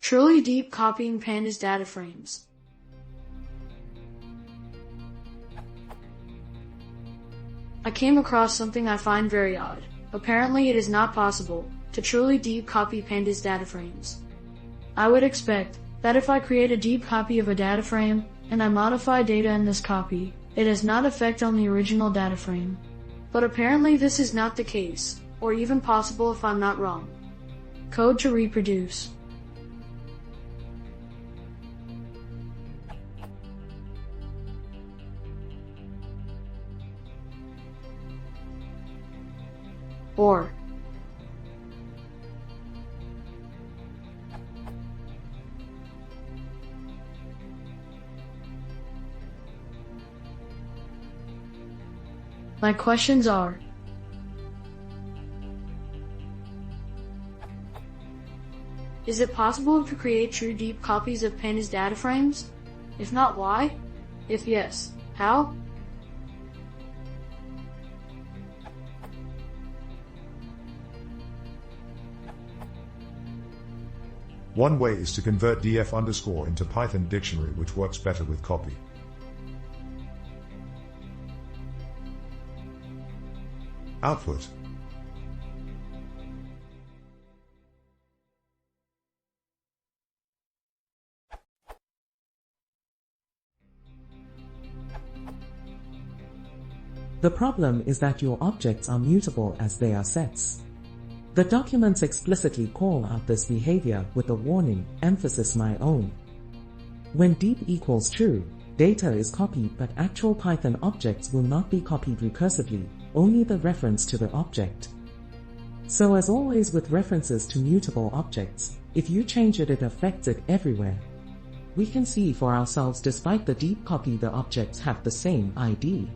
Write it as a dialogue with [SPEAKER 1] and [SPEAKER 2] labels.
[SPEAKER 1] Truly deep copying Pandas DataFrames. I came across something I find very odd. Apparently it is not possible to truly deep copy Pandas DataFrames. I would expect that if I create a deep copy of a data frame and I modify data in this copy, it has not effect on the original data frame. But apparently this is not the case, or even possible if I'm not wrong. Code to reproduce. Or my questions are: is it possible to create true deep copies of Pandas DataFrames? If not, why? If yes, how?
[SPEAKER 2] One way is to convert df_ into Python dictionary, which works better with copy. Output.
[SPEAKER 3] The problem is that your objects are mutable as they are sets. The documents explicitly call out this behavior with a warning, emphasis my own. When deep equals true, data is copied, but actual Python objects will not be copied recursively, only the reference to the object. So as always with references to mutable objects, if you change it, it affects it everywhere. We can see for ourselves despite the deep copy the objects have the same ID.